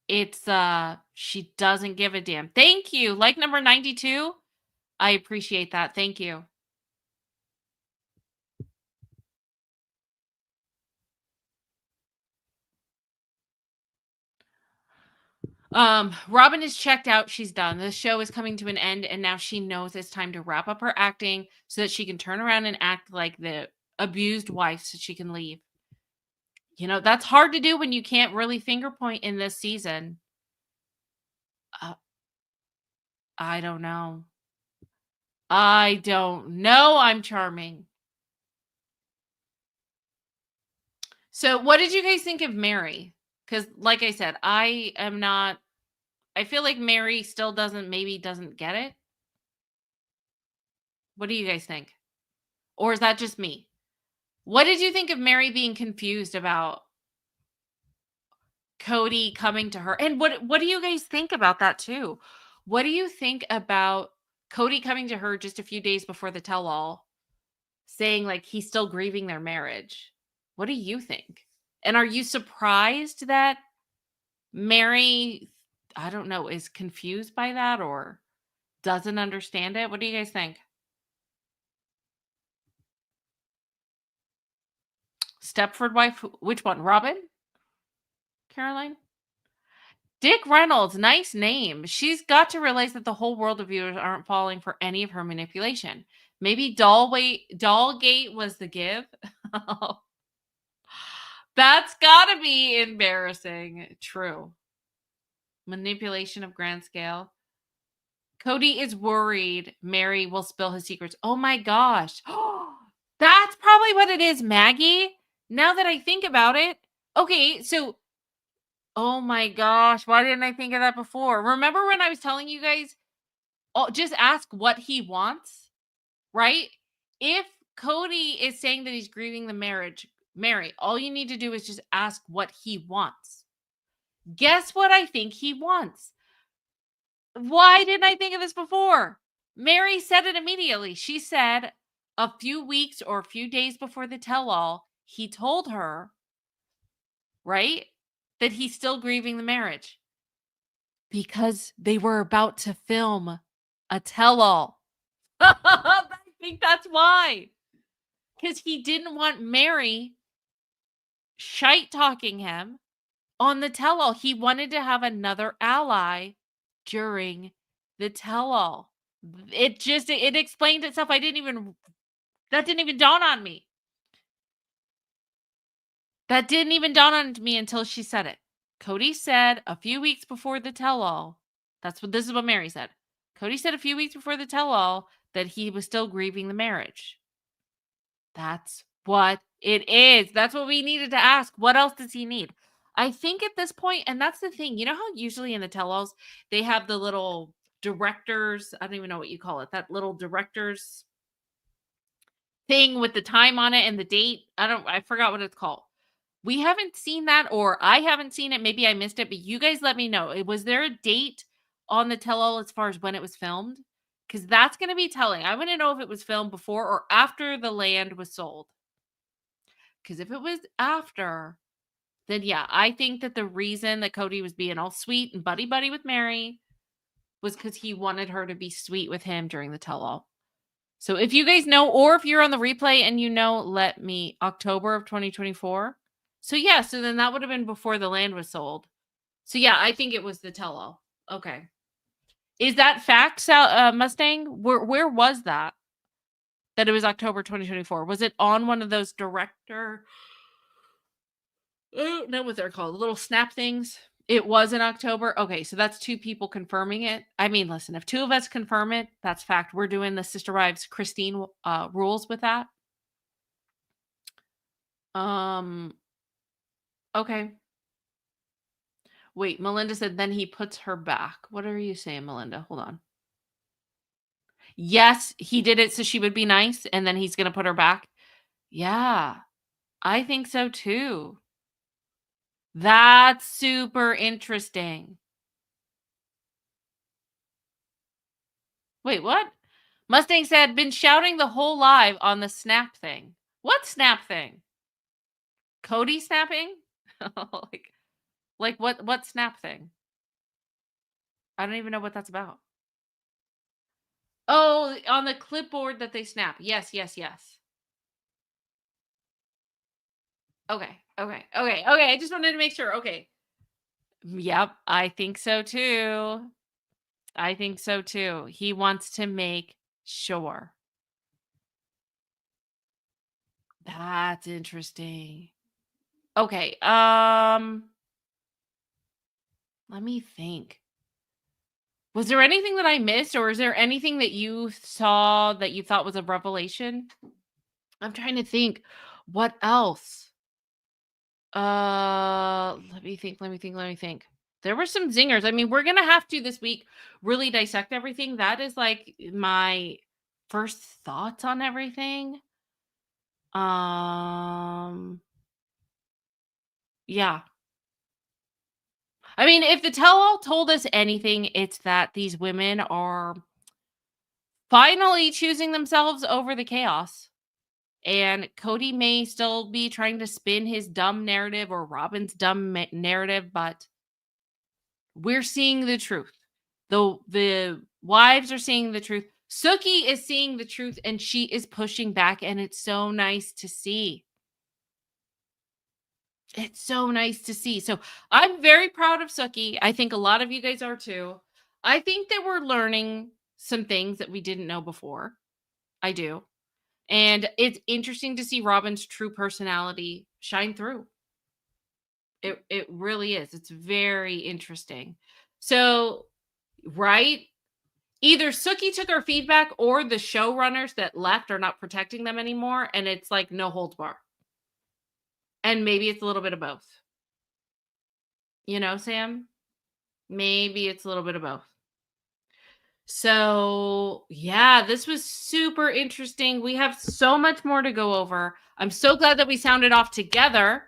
It's she doesn't give a damn. Thank you. Like number 92. I appreciate that. Thank you. Robin is checked out. She's done. The show is coming to an end, and now she knows it's time to wrap up her acting so that she can turn around and act like the abused wife so she can leave. You know, that's hard to do when you can't really finger point in this season. I don't know. I'm Charming. So what did you guys think of Meri? Because like I said, I feel like Meri still doesn't get it. What do you guys think? Or is that just me? What did you think of Meri being confused about Cody coming to her? And what do you guys think about that too? What do you think about Cody coming to her just a few days before the tell-all, saying like he's still grieving their marriage? What do you think? And are you surprised that Meri, I don't know, is confused by that or doesn't understand it? What do you guys think? Stepford wife, which one? Robin? Caroline? Dick Reynolds, nice name. She's got to realize that the whole world of viewers aren't falling for any of her manipulation. Maybe Dollgate was the give. That's gotta be embarrassing. True. Manipulation of grand scale. Cody is worried Meri will spill his secrets. Oh my gosh. That's probably what it is, Maggie. Now that I think about it. Okay, so oh my gosh, why didn't I think of that before? Remember when I was telling you guys, just ask what he wants, right? If Cody is saying that he's grieving the marriage, Meri, all you need to do is just ask what he wants. Guess what I think he wants? Why didn't I think of this before? Meri said it immediately. She said a few weeks or a few days before the tell-all, he told her, right, that he's still grieving the marriage because they were about to film a tell-all. I think that's why. Because he didn't want Meri shite talking him on the tell-all. He wanted to have another ally during the tell-all. It explained itself. That didn't even dawn on me. That didn't even dawn on me until she said it. Cody said a few weeks before the tell-all. This is what Meri said. Cody said a few weeks before the tell-all that he was still grieving the marriage. That's what it is. That's what we needed to ask. What else does he need? I think at this point, and that's the thing, you know how usually in the tell-alls, they have the little directors, I don't even know what you call it, that little directors thing with the time on it and the date. I forgot what it's called. We haven't seen that, or I haven't seen it. Maybe I missed it, but you guys let me know. Was there a date on the tell-all as far as when it was filmed? Because that's going to be telling. I want to know if it was filmed before or after the land was sold. Because if it was after, then yeah, I think that the reason that Cody was being all sweet and buddy-buddy with Meri was because he wanted her to be sweet with him during the tell-all. So if you guys know, or if you're on the replay and you know, let me, October of 2024. So yeah, so then that would have been before the land was sold. So yeah, I think it was the tell-all. Okay. Is that fact, Mustang? Where was that? That it was October 2024. Was it on one of those director? I don't know what they're called. Little snap things. It was in October. Okay, so that's two people confirming it. I mean, listen, if two of us confirm it, that's fact. We're doing the Sister Wives Christine rules with that. Okay. Wait, Melinda said then he puts her back. What are you saying, Melinda? Hold on. Yes, he did it so she would be nice, and then he's going to put her back. Yeah, I think so too. That's super interesting. Wait, what? Mustang said, been shouting the whole live on the snap thing. What snap thing? Cody snapping? like what snap thing? I don't even know what that's about. Oh, on the clipboard that they snap. Yes, yes, yes. Okay. I just wanted to make sure. Okay. Yep, I think so too. He wants to make sure. That's interesting. Okay. Let me think. Was there anything that I missed, or is there anything that you saw that you thought was a revelation? I'm trying to think. What else? Let me think. There were some zingers. I mean, we're gonna have to this week really dissect everything. That is like my first thoughts on everything. Yeah. I mean, if the tell-all told us anything, it's that these women are finally choosing themselves over the chaos. And Cody may still be trying to spin his dumb narrative or Robin's dumb narrative, but we're seeing the truth. The wives are seeing the truth. Suki is seeing the truth and she is pushing back, and it's so nice to see. It's so nice to see. So I'm very proud of Suki. I think a lot of you guys are too. I think that we're learning some things that we didn't know before. I do. And it's interesting to see Robin's true personality shine through. It really is. It's very interesting. So, right? Either Suki took our feedback or the showrunners that left are not protecting them anymore. And it's like no holds bar. And maybe it's a little bit of both. You know, Sam? Maybe it's a little bit of both. So, yeah, this was super interesting. We have so much more to go over. I'm so glad that we sounded off together.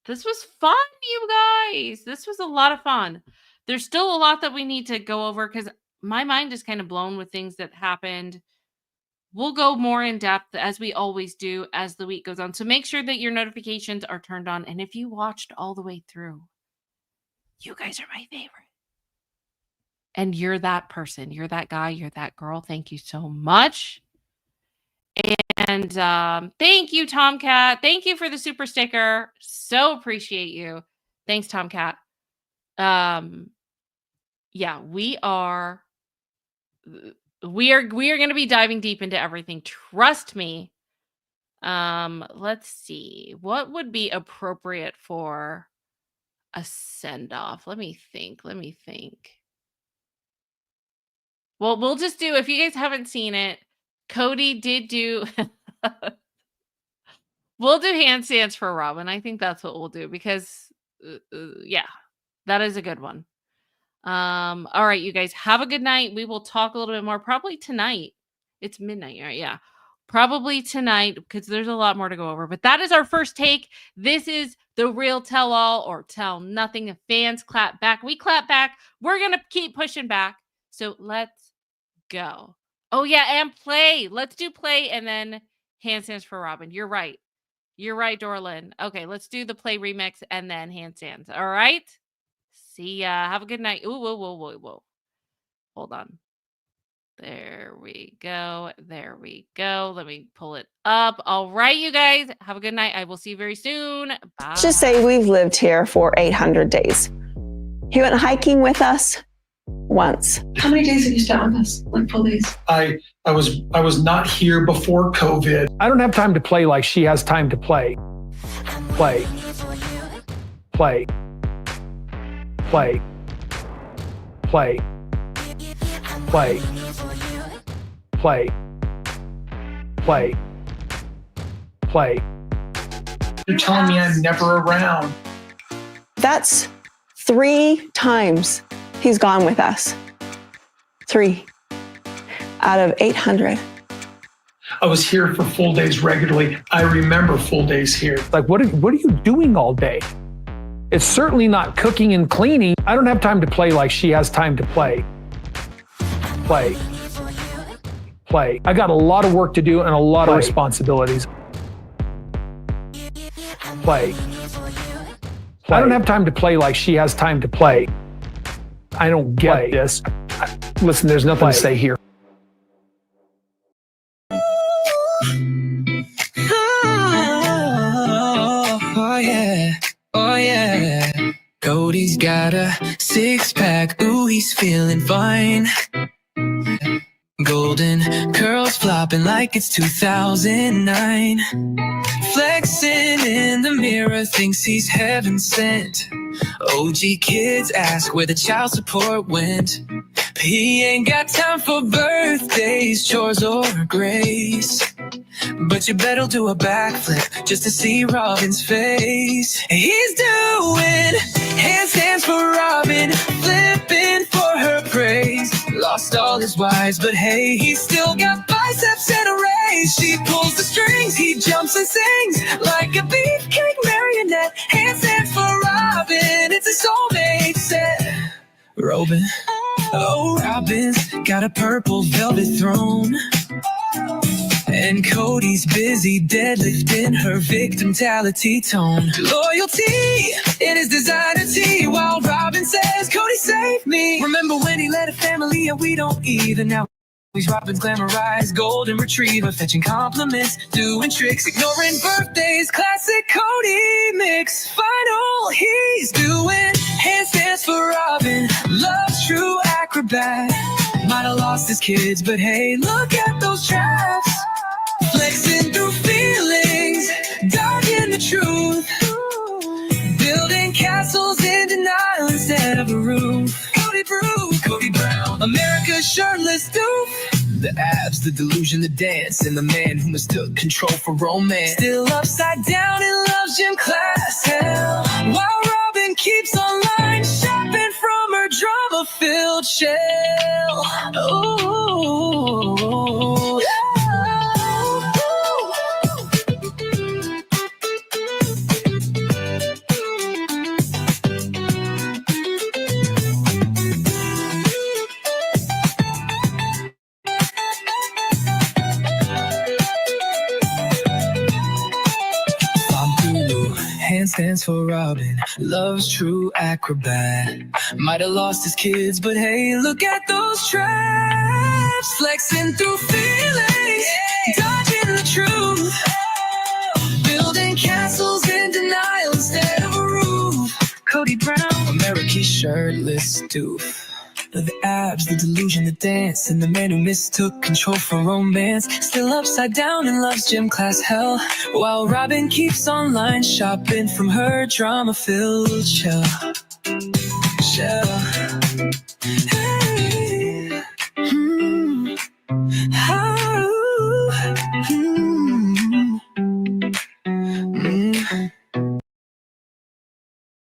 This was fun, you guys. This was a lot of fun. There's still a lot that we need to go over because my mind is kind of blown with things that happened. We'll go more in depth as we always do as the week goes on. So make sure that your notifications are turned on. And if you watched all the way through, you guys are my favorite. And you're that person. You're that guy. You're that girl. Thank you so much. And thank you, Tomcat. Thank you for the super sticker. So appreciate you. Thanks, Tomcat. Yeah, we are going to be diving deep into everything. Trust me. Let's see. What would be appropriate for a send-off? Let me think. Well, we'll just do, if you guys haven't seen it, Cody did do, we'll do handstands for Robin. I think that's what we'll do because, yeah, that is a good one. All right, you guys have a good night. We will talk a little bit more probably tonight. It's midnight, right? Yeah, probably tonight because there's a lot more to go over. But that is our first take. This is the real tell all or tell nothing. The fans clap back. We clap back. We're going to keep pushing back. So let's go. Oh, yeah, and play. Let's do play and then handstands for Robin. You're right. You're right, Dorlin. Okay, let's do the play remix and then handstands. All right? See ya. Have a good night. Ooh, whoa. Hold on. There we go. Let me pull it up. All right, you guys. Have a good night. I will see you very soon. Bye. Let's just say we've lived here for 800 days. He went hiking with us once. How many days have you spent with us? Like full days? I was not here before COVID. I don't have time to play like she has time to play. Play. Play. Play. Play. Play. Play. Play. Play. You're telling me I'm never around. That's 3 times he's gone with us. 3 out of 800. I was here for full days regularly. I remember full days here. Like, what are you doing all day? It's certainly not cooking and cleaning. I don't have time to play like she has time to play. Play. Play. I got a lot of work to do and a lot of responsibilities. Play. I don't have time to play like she has time to play. I don't get this. Listen, there's nothing to say here. Oh yeah. Cody's got a 6-pack, ooh, he's feeling fine. Golden curls flopping like it's 2009. Flexing in the mirror, thinks he's heaven sent. OG kids ask where the child support went. He ain't got time for birthdays, chores, or grace. But you better do a backflip just to see Robin's face. He's doing handstands for Robin, flipping for her praise. Lost all his wives, but hey, he's still got biceps and a raise. She pulls the strings, he jumps and sings like a beefcake marionette. Handstands for Robin, it's a soulmate. Robin. Oh, Robin's got a purple velvet throne. And Cody's busy deadlifting her victimtality tone. Loyalty in his designer tee, while Robin says, Cody save me. Remember when he led a family and we don't either. Now he's Robin's glamorized golden retriever, fetching compliments, doing tricks, ignoring birthdays. Classic Cody mix. Final he's doing handstands for Robin. Love's true acrobat. Might have lost his kids, but hey, look at those traps. Flexing through feelings, dodging the truth. Building castles in denial instead of a roof. Cody Brown, America's shirtless doof. The abs, the delusion, the dance, and the man who mistook control for romance. Still upside down in love's gym class hell, while Robin keeps online shopping from her drama-filled shell. Ooh, yeah. Handstands for Robin, love's true acrobat. Might have lost his kids, but hey, look at those traps. Flexing through feelings, dodging the truth. Building castles in denial instead of a roof. Cody Brown, America's shirtless doof. The abs, the delusion, the dance, and the man who mistook control for romance. Still upside down in love's gym class hell, while Robin keeps online shopping from her drama-filled shell.